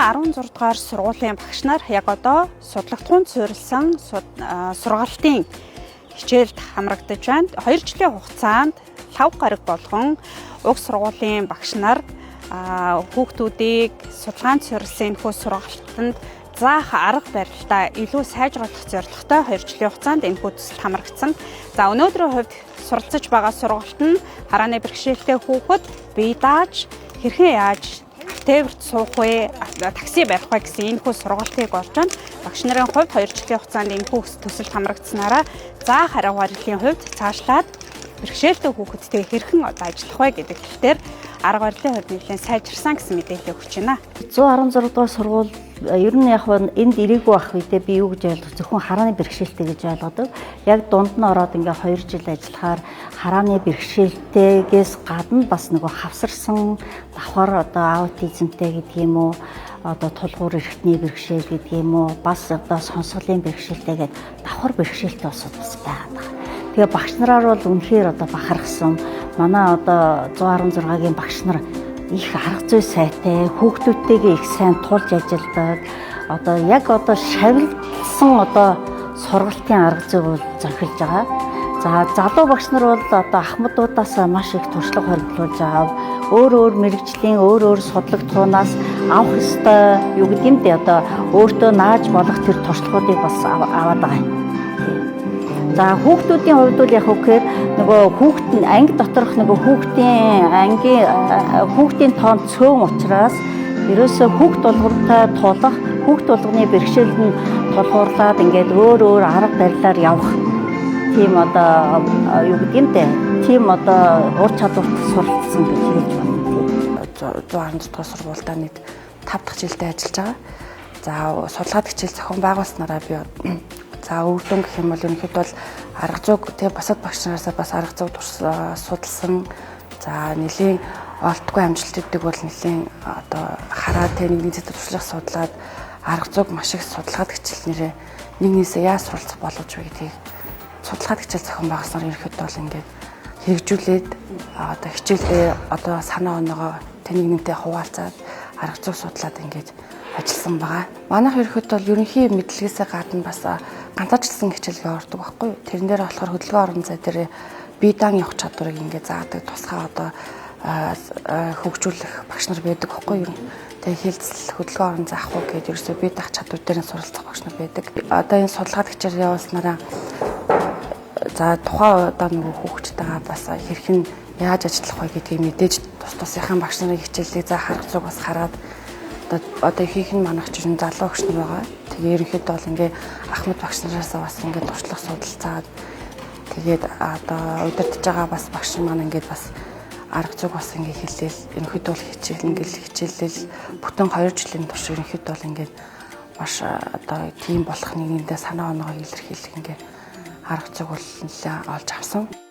116 дугаар сургуулийн багш нар яг одоо судлагдхуунд суурилсан сургалтын хичээлд хамрагдаж байна. 2 жилийн хугацаанд 5 гараг болгон уг сургуулийн багш нар хүүхдүүдийг судалгаанд суурилсан энэхүү сургалтанд заах арга барилтаа илүү сайжруулах зорилготой 2 жилийн хугацаанд энэхүү төсөлд хамрагдсан. За өнөөдрийн хувьд суралцж байгаа сургалт нь харааны бэрхшээлтэй хүүхэд бие дааж хэрхэн яаж тээвэрт суух вэ, такси барих вэ гэсэн энэхүү сургалтыг олж байна. Багш нарын хувьд 2 жилийн хугацаанд энэхүү төсөлд хамрагдсанараа заах арга барилын хувьд цаашлаад бэрхшээлтэй хүүхэдтэй хэрхэн ажиллах вэ гэдэг дээр арга барилын хувьд нэлээд сайжирсан гэсэн мэдээлэл өгч байна. 116 дугаар сургууль ер нь яг энд ирээгүй байх үедээ би юу гэж ойлгох зөвхөн харааны бэрхшээлтэй гэж ойлгодог. Яг дунд нь ороод ингээ 2 жил ажиллахаар харааны бэрхшээлтэйгээс гадна бас нөгөө хавсарсан давхар одоо аутизмтэй гэдэг юм уу, одоо тулгуур эрхтний бэрхшээл гэдэг юм уу, бас одоо сонсголын бэрхшээлтэй гэдэг давхар бэрхшээлтэй бас байгаа. Тэгээ багш нараар бол үнэхээр одоо бахархсан. Манай одоо 116-гийн багш нар их арга зүй сайтай, хүүхдүүдтэйгээ их сайн тулж ажилладаг. Одоо яг одоо шавилсан одоо сургалтын арга зүй бол зохилж байгаа. За залуу багш нар бол одоо ахмадуудаас маш их туршлага хоригдуулж байгаа. Өөр мэрэгжлийн өөр судлагтуунаас авах ёстой юу гэдэг юм бэ, одоо өөртөө нааж болох тэр туршлагуудыг бас аваад байгаа. За хүүхдүүдийн хувьд бол яг үгээр нөгөө хүүхдийн анги доторх нөгөө хүүхдийн тоонд цөөн учраас ерөөсөө хүүхд болгонтой тулах, хүүхд болгоны бэрхшээлд нь тулгуурлаад ингээд өөр арга барилаар явах тийм одоо юу гэдэг юм бэ? Тийм одоо ур чадварт суралцсан гэж хэлж байна. 116 дугаар сургуультай нэг 5 дахь жилдээ ажиллаж байгаа. За судалгаад хичээл зохион байгуулснараа би за өвдөн гэх юм бол ерөнхийдөө бол арга зүйг тэгээ босоод багш нараасаа бас арга зүйг судалсан. За нэлийн олдгүй амжилт өгдөг бол нэлийн одоо хараа техникийн туршлага судлаад арга зүйг маш их судалгаад хичээл нэрээ нэгнээсээ яаж суралцах боломж вэ гэдгийг судалгаад хичээл зохион байгуулснаар ерөнхийдөө бол ингээд хэрэгжүүлээд одоо хичээлдээ одоо санаа оноогоо техникнтэй хуваалцаад арга зүйг судлаад ингээд ажилласан байгаа. Манайх ерөнхийдөө бол ерөнхий мэдлэгээсээ гадна бас ганцаарчлсан хичээлгээ ордог байхгүй юу? Тэрэн дээр болохоор хөдөлгөөн орон зай дээр бие даан явах чадварыг ингээд заадаг тусгай одоо хөгжүүлэх багш нар байдаг байхгүй юу? Тэгээ хэлцэл хөдөлгөөн орон зай авах гэдэг ерөөсөө бие даах чадвар дээр нь суралцах багш нар байдаг. Одоо энэ судалгаад хичээл явуулснараа за тухайн одоо нөгөө хүүхдтэйгээ бас хэрхэн яаж ажиллах вэ гэдгийг мэдээж тусынхаа багш нарын хичээлийг за харах зүг бас хараад одоо ихийнх нь манайх чинь залуу багш нар байгаа. Тэгээ ерөнхийдөө бол ингээ ахмад багш нараасаа бас ингээ туршлага судалцаад тэгээд одоо удирдах байгаа бас багш маань ингээ бас арга зүйг бас ингээ хэлээл ерөнхийдөө бол хичээлэл бүтэн 2 жилийн турш ерөнхийдөө бол ингээ маш одоо тийм болох нэгэндээ санаа оноогоо илэрхийлэх ингээ арга зүйг бол нэлээд олж авсан.